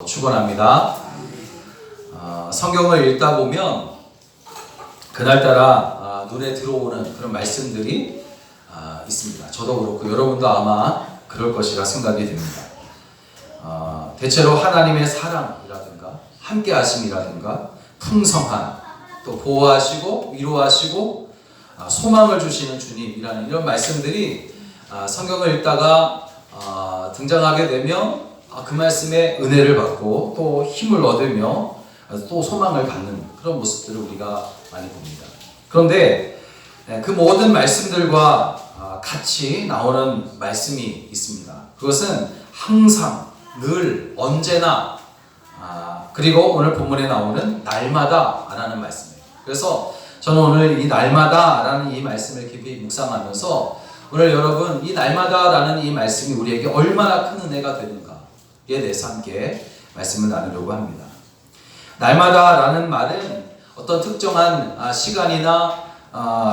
축원합니다. 성경을 읽다 보면 그날따라 눈에 들어오는 그런 말씀들이 있습니다. 저도 그렇고 여러분도 아마 그럴 것이라 생각이 됩니다. 대체로 하나님의 사랑이라든가 함께 하심이라든가 풍성한, 또 보호하시고 위로하시고 소망을 주시는 주님이라는 이런 말씀들이 성경을 읽다가 등장하게 되면 그 말씀에 은혜를 받고 또 힘을 얻으며 또 소망을 받는 그런 모습들을 우리가 많이 봅니다. 그런데 그 모든 말씀들과 같이 나오는 말씀이 있습니다. 그것은 항상, 늘, 언제나, 그리고 오늘 본문에 나오는 날마다 라는 말씀이에요. 그래서 저는 오늘 이 날마다 라는 이 말씀을 깊이 묵상하면서 오늘 여러분 이 날마다 라는 이 말씀이 우리에게 얼마나 큰 은혜가 되는가에 대해서 함께 말씀을 나누려고 합니다. 날마다 라는 말은 어떤 특정한 시간이나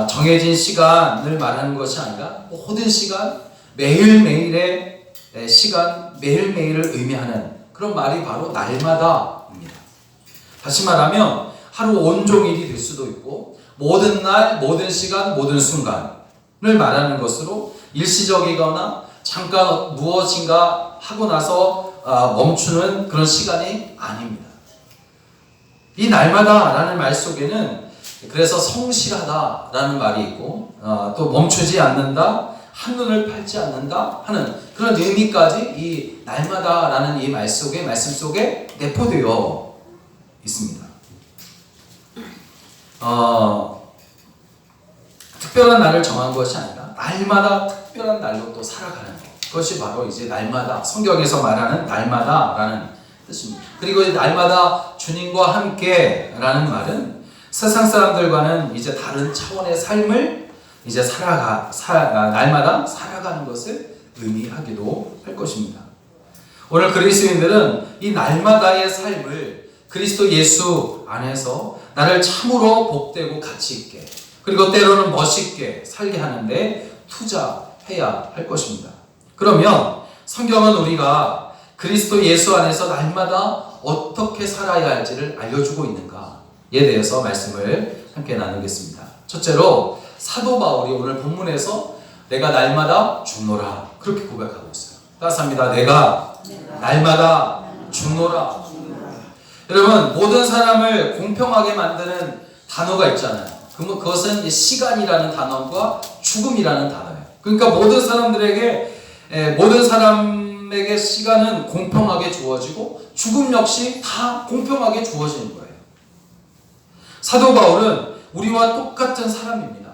정해진 시간을 말하는 것이 아니라 모든 시간, 매일매일의 시간, 매일매일을 의미하는 그런 말이 바로 날마다입니다. 다시 말하면 하루 온종일이 될 수도 있고 모든 날, 모든 시간, 모든 순간을 말하는 것으로 일시적이거나 잠깐 무엇인가 하고 나서 멈추는 그런 시간이 아닙니다. 이 날마다 라는 말 속에는 그래서 성실하다 라는 말이 있고 또 멈추지 않는다, 한눈을 팔지 않는다 하는 그런 의미까지 이 날마다 라는 이 말씀 속에 내포되어 있습니다. 특별한 날을 정한 것이 아니라 날마다 특별한 날로 또 살아가는 것, 그것이 바로 이제 날마다, 성경에서 말하는 날마다 라는 뜻입니다. 그리고 이 날마다 주님과 함께 라는 말은 세상 사람들과는 이제 다른 차원의 삶을 이제 날마다 살아가는 것을 의미하기도 할 것입니다. 오늘 그리스도인들은 이 날마다의 삶을 그리스도 예수 안에서 나를 참으로 복되고 가치 있게, 그리고 때로는 멋있게 살게 하는데 투자해야 할 것입니다. 그러면 성경은 우리가 그리스도 예수 안에서 날마다 어떻게 살아야 할지를 알려주고 있는가에 대해서 말씀을 함께 나누겠습니다. 첫째로 사도 바울이 오늘 본문에서 내가 날마다 죽노라 그렇게 고백하고 있어요. 따스합니다. 내가 날마다 죽노라. 여러분, 모든 사람을 공평하게 만드는 단어가 있잖아요. 그것은 시간이라는 단어과 죽음이라는 단어예요. 그러니까 모든 사람에게 시간은 공평하게 주어지고 죽음 역시 다 공평하게 주어지는 거예요. 사도 바울은 우리와 똑같은 사람입니다.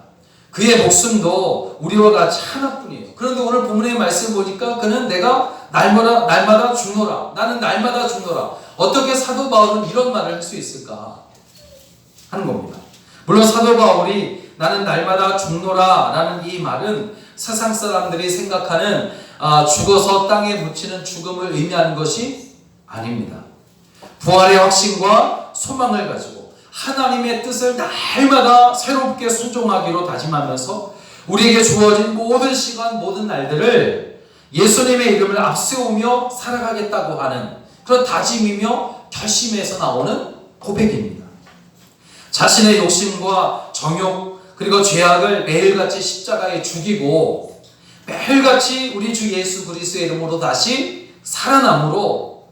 그의 목숨도 우리와 같이 하나뿐이에요. 그런데 오늘 본문의 말씀 보니까 그는 내가 날마다 죽노라. 나는 날마다 죽노라. 어떻게 사도 바울은 이런 말을 할 수 있을까 하는 겁니다. 물론 사도 바울이 나는 날마다 죽노라 라는 이 말은 세상 사람들이 생각하는 죽어서 땅에 묻히는 죽음을 의미하는 것이 아닙니다. 부활의 확신과 소망을 가지고 하나님의 뜻을 날마다 새롭게 순종하기로 다짐하면서 우리에게 주어진 모든 시간, 모든 날들을 예수님의 이름을 앞세우며 살아가겠다고 하는 그런 다짐이며 결심에서 나오는 고백입니다. 자신의 욕심과 정욕 그리고 죄악을 매일같이 십자가에 죽이고 매일같이 우리 주 예수 그리스도의 이름으로 다시 살아남으로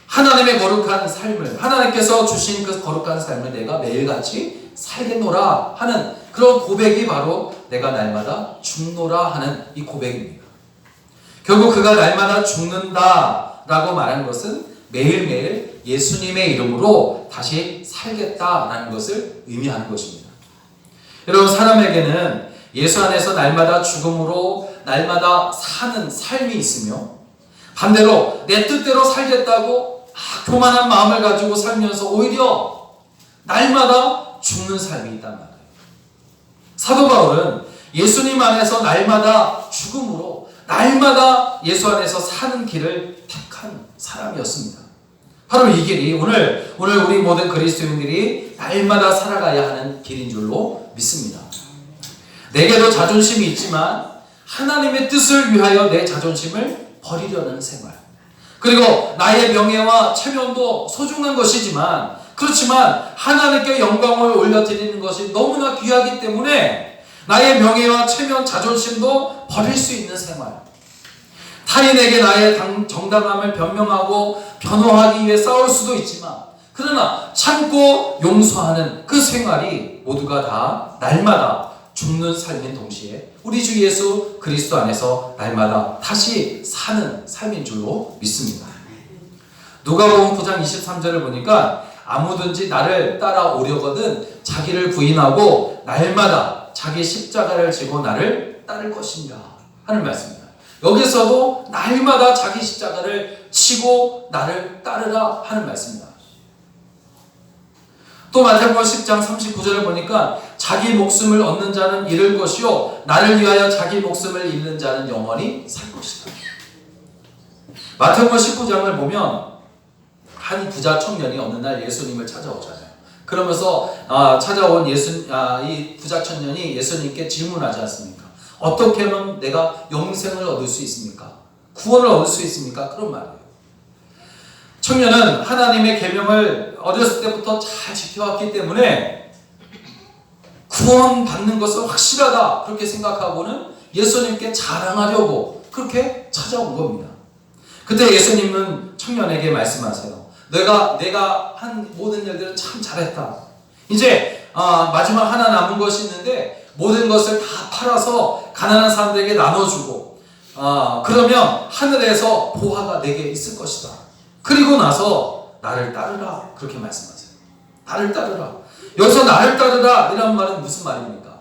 하나님의 거룩한 삶을, 하나님께서 주신 그 거룩한 삶을 내가 매일같이 살겠노라 하는 그런 고백이 바로 내가 날마다 죽노라 하는 이 고백입니다. 결국 그가 날마다 죽는다 라고 말하는 것은 매일매일 예수님의 이름으로 다시 살겠다라는 것을 의미하는 것입니다. 여러분, 사람에게는 예수 안에서 날마다 죽음으로 날마다 사는 삶이 있으며 반대로 내 뜻대로 살겠다고 교만한 마음을 가지고 살면서 오히려 날마다 죽는 삶이 있단 말이에요. 사도 바울은 예수님 안에서 날마다 죽음으로 날마다 예수 안에서 사는 길을 택한 사람이었습니다. 바로 이 길이 오늘 우리 모든 그리스도인들이 날마다 살아가야 하는 길인 줄로 믿습니다. 내게도 자존심이 있지만 하나님의 뜻을 위하여 내 자존심을 버리려는 생활, 그리고 나의 명예와 체면도 소중한 것이지만, 그렇지만 하나님께 영광을 올려드리는 것이 너무나 귀하기 때문에 나의 명예와 체면, 자존심도 버릴 수 있는 생활, 타인에게 나의 정당함을 변명하고 변호하기 위해 싸울 수도 있지만, 그러나 참고 용서하는 그 생활이 모두가 다 날마다 죽는 삶인 동시에 우리 주 예수 그리스도 안에서 날마다 다시 사는 삶인 줄로 믿습니다. 누가복음 9장 23절을 보니까 아무든지 나를 따라오려거든 자기를 부인하고 날마다 자기 십자가를 지고 나를 따를 것이니라 하는 말씀입니다. 여기서도 날마다 자기 십자가를 지고 나를 따르라 하는 말씀입니다. 또 마태복음 10장 39절을 보니까 자기 목숨을 얻는 자는 잃을 것이요 나를 위하여 자기 목숨을 잃는 자는 영원히 살 것이다. 마태복음 19장을 보면 한 부자 청년이 어느 날 예수님을 찾아오잖아요. 그러면서 찾아온 이 부자 청년이 예수님께 질문하지 않습니까? 어떻게 하면 내가 영생을 얻을 수 있습니까? 구원을 얻을 수 있습니까? 그런 말이에요. 청년은 하나님의 계명을 어렸을 때부터 잘 지켜왔기 때문에 구원받는 것은 확실하다 그렇게 생각하고는 예수님께 자랑하려고 그렇게 찾아온 겁니다. 그때 예수님은 청년에게 말씀하세요. 내가 한 모든 일들은 참 잘했다. 이제 마지막 하나 남은 것이 있는데 모든 것을 다 팔아서 가난한 사람들에게 나눠주고 그러면 하늘에서 보화가 내게 있을 것이다. 그리고 나서 나를 따르라 그렇게 말씀하세요. 나를 따르라. 여기서 나를 따르라 이란 말은 무슨 말입니까?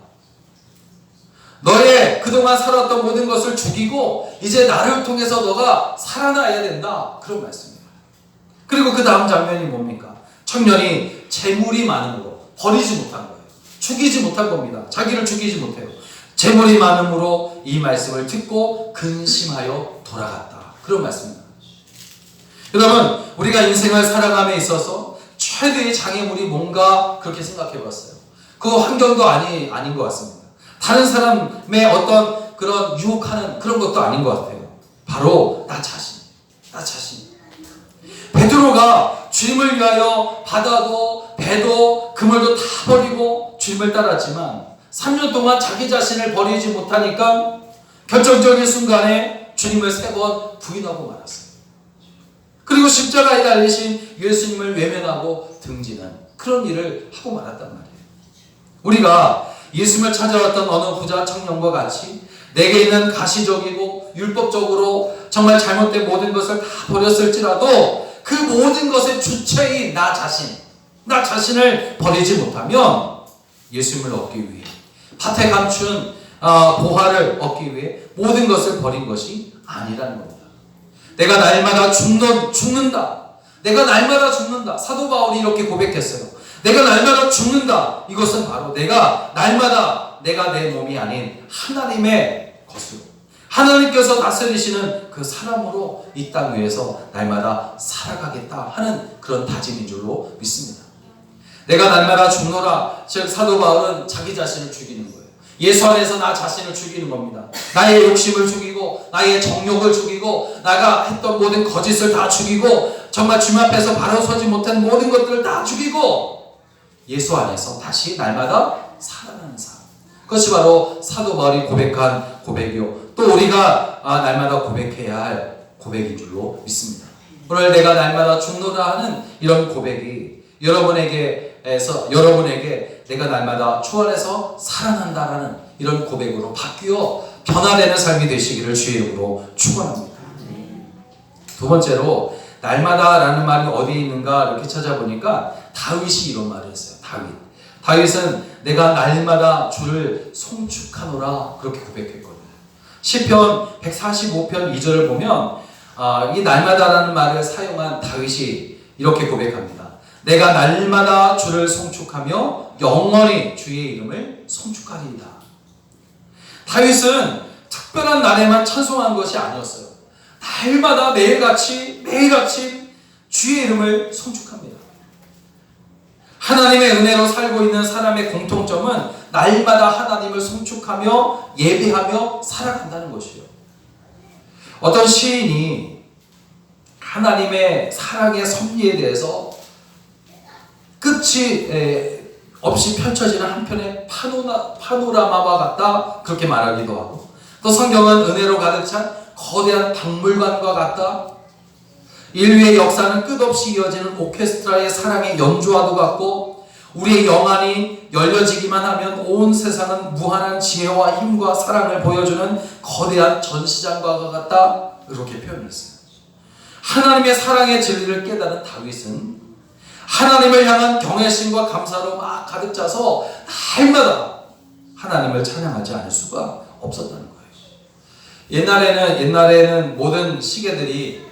너의 그동안 살았던 모든 것을 죽이고 이제 나를 통해서 너가 살아나야 된다 그런 말씀입니다. 그리고 그 다음 장면이 뭡니까? 청년이 재물이 많음으로 버리지 못한 거예요. 죽이지 못한 겁니다. 자기를 죽이지 못해요. 재물이 많음으로 이 말씀을 듣고 근심하여 돌아갔다 그런 말씀입니다. 여러분, 우리가 인생을 살아감에 있어서 최대의 장애물이 뭔가 그렇게 생각해 봤어요. 그 환경도 아닌 것 같습니다. 다른 사람의 어떤 그런 유혹하는 그런 것도 아닌 것 같아요. 바로 나 자신. 베드로가 주님을 위하여 바다도 배도 그물도 다 버리고 주님을 따랐지만 3년 동안 자기 자신을 버리지 못하니까 결정적인 순간에 주님을 3번 부인하고 말았어요. 그리고 십자가에 달리신 예수님을 외면하고 등지는 그런 일을 하고 말았단 말이에요. 우리가 예수님을 찾아왔던 어느 부자 청년과 같이 내게 있는 가시적이고 율법적으로 정말 잘못된 모든 것을 다 버렸을지라도 그 모든 것의 주체인 나 자신을 버리지 못하면 예수님을 얻기 위해 밭에 감춘 보화를 얻기 위해 모든 것을 버린 것이 아니라는 겁니다. 내가 날마다 죽는다. 내가 날마다 죽는다. 사도 바울이 이렇게 고백했어요. 내가 날마다 죽는다. 이것은 바로 내가 날마다 내가 내 몸이 아닌 하나님의 것으로 하나님께서 다스리시는 그 사람으로 이 땅 위에서 날마다 살아가겠다 하는 그런 다짐인 줄로 믿습니다. 내가 날마다 죽노라. 즉 사도 바울은 자기 자신을 죽이는 거예요. 예수 안에서 나 자신을 죽이는 겁니다. 나의 욕심을 죽이고 나의 정욕을 죽이고 내가 했던 모든 거짓을 다 죽이고 정말 주님 앞에서 바로 서지 못한 모든 것들을 다 죽이고 예수 안에서 다시 날마다 살아나는 삶. 그것이 바로 사도 바울이 고백한 고백이요. 또 우리가 날마다 고백해야 할 고백인 줄로 믿습니다. 오늘 내가 날마다 죽노라 하는 이런 고백이 여러분에게 내가 날마다 주 안에서 살아난다라는 이런 고백으로 바뀌어 변화되는 삶이 되시기를 주의 이름으로 축원합니다. 두 번째로 날마다라는 말이 어디에 있는가 이렇게 찾아보니까 다윗이 이런 말을 했어요. 다윗은 내가 날마다 주를 송축하노라 그렇게 고백했거든요. 시편 145편 2절을 보면 이 날마다라는 말을 사용한 다윗이 이렇게 고백합니다. 내가 날마다 주를 송축하며 영원히 주의 이름을 송축하리이다. 다윗은 특별한 날에만 찬송한 것이 아니었어요. 날마다 매일같이 주의 이름을 송축합니다. 하나님의 은혜로 살고 있는 사람의 공통점은 날마다 하나님을 송축하며 예배하며 살아간다는 것이에요. 어떤 시인이 하나님의 사랑의 섭리에 대해서 끝이 없이 펼쳐지는 한편의 파노라마와 같다, 그렇게 말하기도 하고, 또 성경은 은혜로 가득 찬 거대한 박물관과 같다, 인류의 역사는 끝없이 이어지는 오케스트라의 사랑의 연주와도 같고, 우리의 영안이 열려지기만 하면 온 세상은 무한한 지혜와 힘과 사랑을 보여주는 거대한 전시장과 같다, 이렇게 표현했어요. 하나님의 사랑의 진리를 깨달은 다윗은 하나님을 향한 경외심과 감사로 막 가득 차서 날마다 하나님을 찬양하지 않을 수가 없었다는 거예요. 옛날에는 모든 시계들이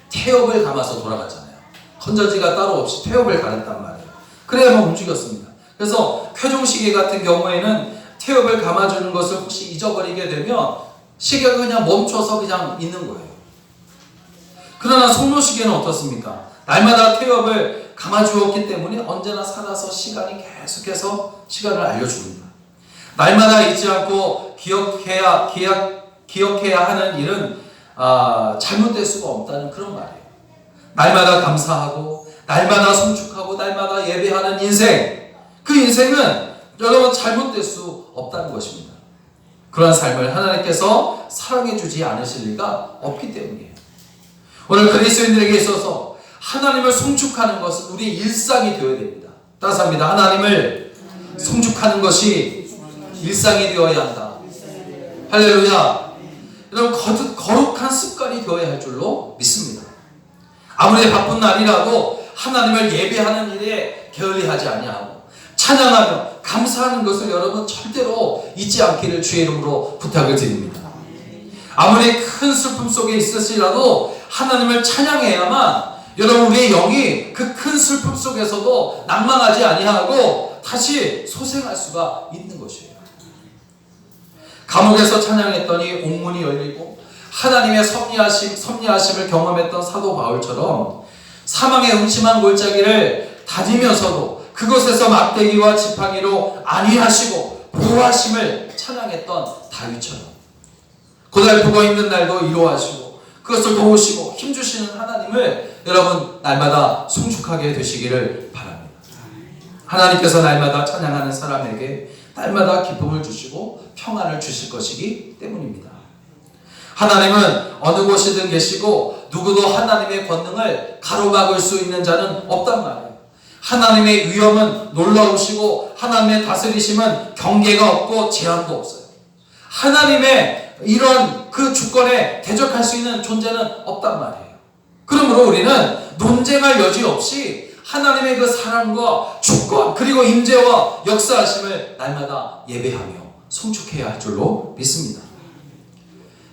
태엽을 감아서 돌아갔잖아요. 건전지가 따로 없이 태엽을 가렸단 말이에요. 그래야만 움직였습니다. 그래서 쾌종시계 같은 경우에는 태엽을 감아주는 것을 혹시 잊어버리게 되면 시계가 그냥 멈춰서 그냥 있는 거예요. 그러나 성묘시계는 어떻습니까? 날마다 태엽을 감아주었기 때문에 언제나 살아서 시간이 계속해서 시간을 알려줍니다. 날마다 잊지 않고 기억해야 하는 일은 잘못될 수가 없다는 그런 말이에요. 날마다 감사하고 날마다 송축하고 날마다 예배하는 인생, 그 인생은 여러분 잘못될 수 없다는 것입니다. 그러한 삶을 하나님께서 사랑해 주지 않으실 리가 없기 때문이에요. 오늘 그리스도인들에게 있어서 하나님을 송축하는 것은 우리의 일상이 되어야 됩니다. 따라합니다. 하나님을 송축하는 것이 일상이 되어야 한다. 할렐루야. 여러분, 거룩한 습관이 되어야 할 줄로 믿습니다. 아무리 바쁜 날이라도 하나님을 예배하는 일에 게을리하지 아니하고 찬양하며 감사하는 것을 여러분 절대로 잊지 않기를 주의 이름으로 부탁을 드립니다. 아무리 큰 슬픔 속에 있으시라도 하나님을 찬양해야만 여러분 우리의 영이 그 큰 슬픔 속에서도 낭망하지 아니하고 다시 소생할 수가 있는 것이에요. 감옥에서 찬양했더니 옥문이 열리고 하나님의 섭리하심을 경험했던 사도 바울처럼 사망의 음침한 골짜기를 다니면서도 그곳에서 막대기와 지팡이로 안위하시고 보호하심을 찬양했던 다윗처럼 고달프고 힘든 날도 위로하시고 그것을 도우시고 힘주시는 하나님을 여러분 날마다 송축하게 되시기를 바랍니다. 하나님께서 날마다 찬양하는 사람에게 날마다 기쁨을 주시고 평안을 주실 것이기 때문입니다. 하나님은 어느 곳이든 계시고 누구도 하나님의 권능을 가로막을 수 있는 자는 없단 말이에요. 하나님의 위엄은 놀라우시고 하나님의 다스리심은 경계가 없고 제한도 없어요. 하나님의 이런 그 주권에 대적할 수 있는 존재는 없단 말이에요. 그러므로 우리는 논쟁할 여지 없이 하나님의 그 사랑과 주권 그리고 임재와 역사하심을 날마다 예배하며 송축해야 할 줄로 믿습니다.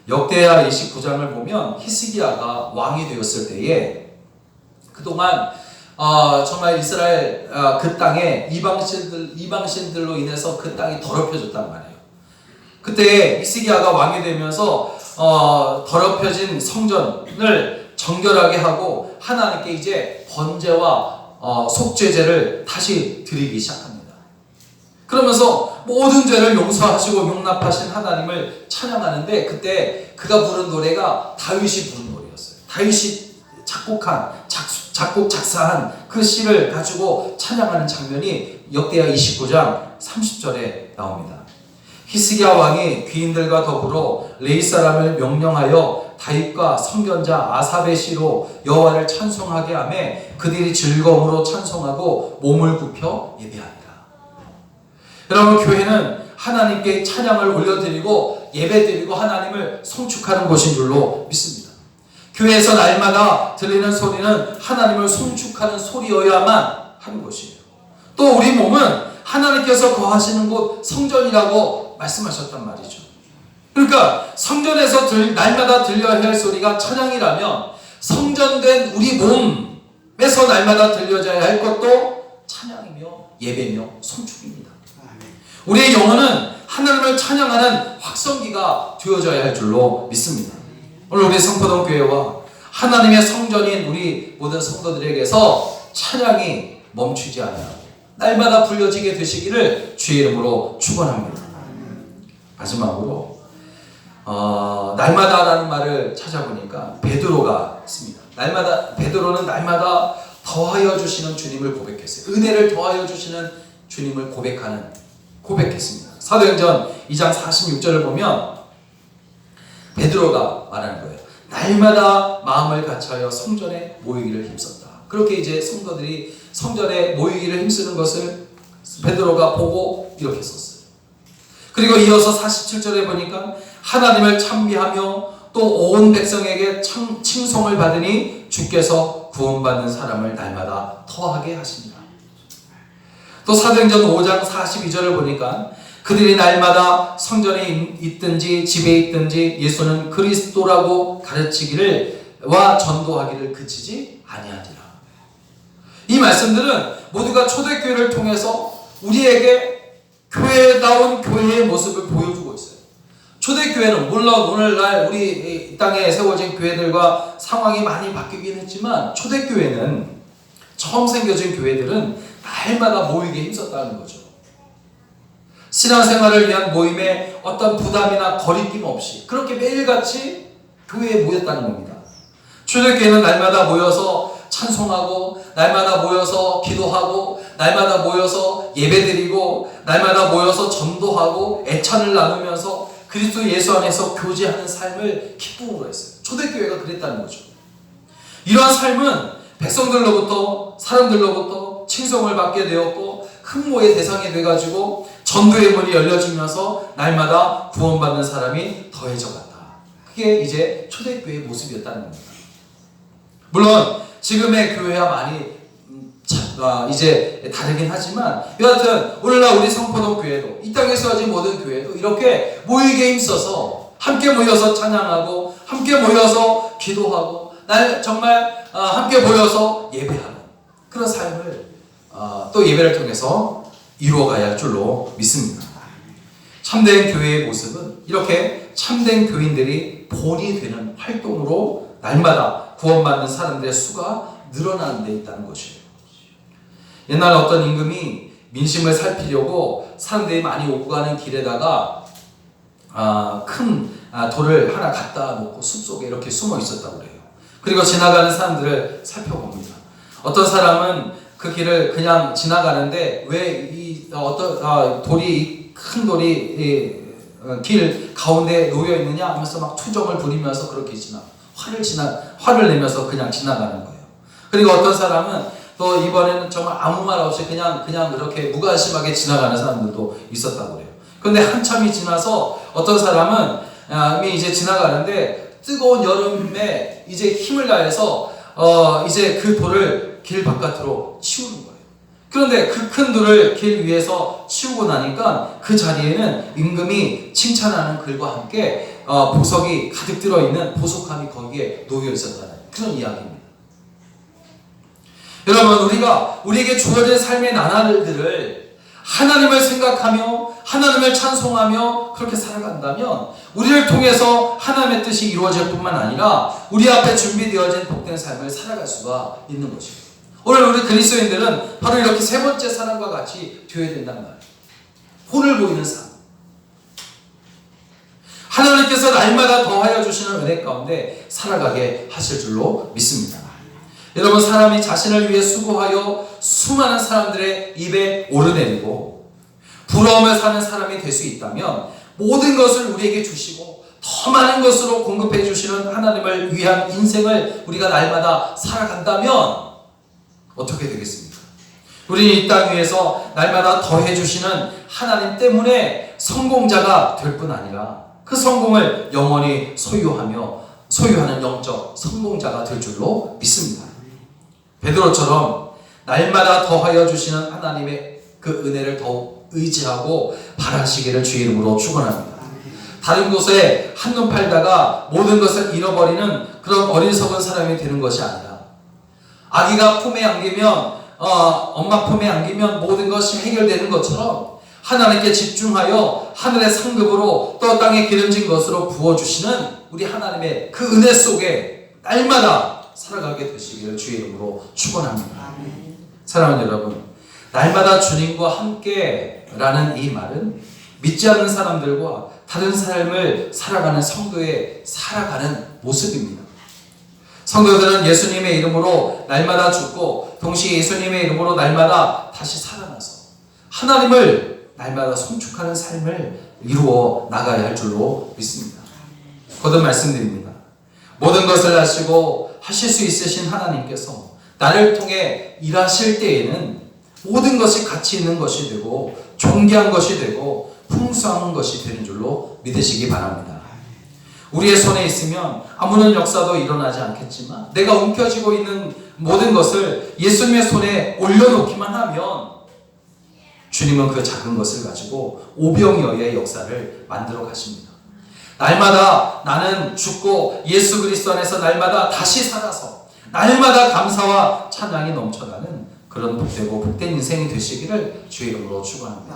역대하 29장을 보면 히스기야가 왕이 되었을 때에 그동안 정말 이스라엘 그 땅에 이방신들로 인해서 그 땅이 더럽혀졌단 말이에요. 그때 히스기야가 왕이 되면서 더럽혀진 성전을 정결하게 하고 하나님께 이제 번제와 속죄제를 다시 드리기 시작합니다. 그러면서 모든 죄를 용서하시고 용납하신 하나님을 찬양하는데 그때 그가 부른 노래가 다윗이 부른 노래였어요. 다윗이 작곡 작사한 그 시를 가지고 찬양하는 장면이 역대하 29장 30절에 나옵니다. 히스기야 왕이 귀인들과 더불어 레위 사람을 명령하여 다윗과 선견자 아삽의 시로 여호와를 찬송하게 하며 그들이 즐거움으로 찬송하고 몸을 굽혀 예배하니라. 여러분, 교회는 하나님께 찬양을 올려드리고 예배드리고 하나님을 송축하는 곳인 줄로 믿습니다. 교회에서 날마다 들리는 소리는 하나님을 송축하는 소리여야만 하는 것이에요. 또 우리 몸은 하나님께서 거하시는 곳 성전이라고 말씀하셨단 말이죠. 그러니까 성전에서 날마다 들려야 할 소리가 찬양이라면 성전된 우리 몸에서 날마다 들려져야 할 것도 찬양이며 예배며 송축입니다. 우리의 영혼은 하나님을 찬양하는 확성기가 되어져야 할 줄로 믿습니다. 오늘 우리 성포동교회와 하나님의 성전인 우리 모든 성도들에게서 찬양이 멈추지 않아요. 날마다 불려지게 되시기를 주의 이름으로 축원합니다. 마지막으로 날마다라는 말을 찾아보니까 베드로가 있습니다. 베드로는 날마다 더하여 주시는 주님을 고백했어요. 은혜를 더하여 주시는 주님을 고백했습니다. 사도행전 2장 46절을 보면 베드로가 말하는 거예요. 날마다 마음을 같이하여 성전에 모이기를 힘썼다. 그렇게 이제 성도들이 성전에 모이기를 힘쓰는 것을 베드로가 보고 이렇게 썼어요. 그리고 이어서 47절에 보니까 하나님을 찬미하며 또 온 백성에게 칭송을 받으니 주께서 구원받는 사람을 날마다 더하게 하십니다. 또 사도행전 5장 42절을 보니까 그들이 날마다 성전에 있든지 집에 있든지 예수는 그리스도라고 가르치기를 전도하기를 그치지 아니하니라. 이 말씀들은 모두가 초대교회를 통해서 우리에게 교회다운 교회의 모습을 보여주고 있어요. 초대교회는 물론 오늘날 우리 이 땅에 세워진 교회들과 상황이 많이 바뀌긴 했지만 초대교회는 처음 생겨진 교회들은 날마다 모이기에 힘썼다는 거죠. 신앙생활을 위한 모임에 어떤 부담이나 거리낌 없이 그렇게 매일같이 교회에 모였다는 겁니다. 초대교회는 날마다 모여서 찬송하고 날마다 모여서 기도하고 날마다 모여서 예배드리고 날마다 모여서 전도하고 애찬을 나누면서 그리스도 예수 안에서 교제하는 삶을 기쁨으로 했어요. 초대교회가 그랬다는 거죠. 이러한 삶은 백성들로부터 사람들로부터 칭송을 받게 되었고 흠모의 대상이 돼가지고 전도의 문이 열려지면서 날마다 구원받는 사람이 더해져 갔다. 그게 이제 초대교회의 모습이었다는 겁니다. 물론 지금의 교회와 많이 이제 다르긴 하지만 여하튼 오늘날 우리 성포동 교회도 이 땅에 세워진 모든 교회도 이렇게 모이게 힘써서 함께 모여서 찬양하고 함께 모여서 기도하고 정말 함께 모여서 예배하는 그런 삶을 또 예배를 통해서 이루어가야 할 줄로 믿습니다. 참된 교회의 모습은 이렇게 참된 교인들이 본이 되는 활동으로 날마다 구원받는 사람들의 수가 늘어나는 데 있다는 것이에요. 옛날 어떤 임금이 민심을 살피려고 사람들이 많이 오고 가는 길에다가 큰 돌을 하나 갖다 놓고 숲속에 이렇게 숨어 있었다고 그래요. 그리고 지나가는 사람들을 살펴봅니다. 어떤 사람은 그 길을 그냥 지나가는데 왜 큰 돌이 길 가운데 놓여 있느냐 하면서 막 투정을 부리면서 그렇게 화를 내면서 그냥 지나가는 거예요. 그리고 어떤 사람은 또 이번에는 정말 아무 말 없이 그냥 그렇게 무관심하게 지나가는 사람들도 있었다고 그래요. 그런데 한참이 지나서 어떤 사람은 이제 지나가는데 뜨거운 여름에 이제 힘을 다해서 이제 그 돌을 길 바깥으로 치우는 거예요. 그런데 그 큰 돌을 길 위에서 치우고 나니까 그 자리에는 임금이 칭찬하는 글과 함께 보석이 가득 들어있는 보석함이 거기에 놓여 있었다는 그런 이야기입니다. 여러분, 우리에게 주어진 삶의 나날들을 하나님을 생각하며 하나님을 찬송하며 그렇게 살아간다면 우리를 통해서 하나님의 뜻이 이루어질 뿐만 아니라 우리 앞에 준비되어진 복된 삶을 살아갈 수가 있는 것입니다. 오늘 우리 그리스도인들은 바로 이렇게 세 번째 사람과 같이 되어야 된단 말이에요. 본을 보이는 삶. 하나님께서 날마다 더하여 주시는 은혜 가운데 살아가게 하실 줄로 믿습니다. 여러분, 사람이 자신을 위해 수고하여 수많은 사람들의 입에 오르내리고 부러움을 사는 사람이 될 수 있다면 모든 것을 우리에게 주시고 더 많은 것으로 공급해 주시는 하나님을 위한 인생을 우리가 날마다 살아간다면 어떻게 되겠습니까? 우리는 이 땅 위에서 날마다 더해 주시는 하나님 때문에 성공자가 될 뿐 아니라 그 성공을 영원히 소유하는 영적 성공자가 될 줄로 믿습니다. 베드로처럼 날마다 더하여 주시는 하나님의 그 은혜를 더욱 의지하고 바라시기를 주의 이름으로 축원합니다. 다른 곳에 한눈 팔다가 모든 것을 잃어버리는 그런 어리석은 사람이 되는 것이 아니라 아기가 품에 안기면 엄마 품에 안기면 모든 것이 해결되는 것처럼 하나님께 집중하여 하늘의 상급으로 또 땅에 기름진 것으로 부어주시는 우리 하나님의 그 은혜 속에 날마다 살아가게 되시기를 주의 이름으로 축원합니다. 사랑하는 여러분, 날마다 주님과 함께라는 이 말은 믿지 않는 사람들과 다른 삶을 살아가는 성도의 살아가는 모습입니다. 성도들은 예수님의 이름으로 날마다 죽고 동시에 예수님의 이름으로 날마다 다시 살아나서 하나님을 날마다 송축하는 삶을 이루어 나가야 할 줄로 믿습니다. 거듭 말씀드립니다. 모든 것을 하시고 하실 수 있으신 하나님께서 나를 통해 일하실 때에는 모든 것이 가치 있는 것이 되고 존귀한 것이 되고 풍성한 것이 되는 줄로 믿으시기 바랍니다. 우리의 손에 있으면 아무런 역사도 일어나지 않겠지만 내가 움켜쥐고 있는 모든 것을 예수님의 손에 올려놓기만 하면 주님은 그 작은 것을 가지고 오병이어의 역사를 만들어 가십니다. 날마다 나는 죽고 예수 그리스도 안에서 날마다 다시 살아서 날마다 감사와 찬양이 넘쳐나는 그런 복되고 복된 인생이 되시기를 주의 이름으로 축원합니다.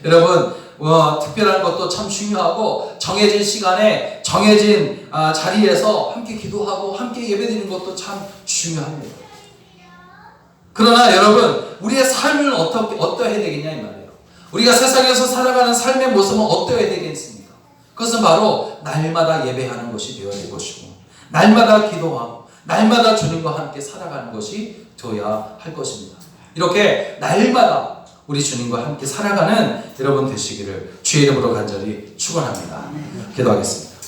여러분 특별한 것도 참 중요하고 정해진 시간에 정해진 자리에서 함께 기도하고 함께 예배드리는 것도 참 중요합니다. 그러나 여러분 우리의 삶을 어떠해야 되겠냐 이 말이에요. 우리가 세상에서 살아가는 삶의 모습은 어떠해야 되겠습니까? 그것은 바로 날마다 예배하는 것이 되어야 될 것이고 날마다 기도하고 날마다 주님과 함께 살아가는 것이 되어야 할 것입니다. 이렇게 날마다 우리 주님과 함께 살아가는 여러분 되시기를 주의 이름으로 간절히 축원합니다. 기도하겠습니다.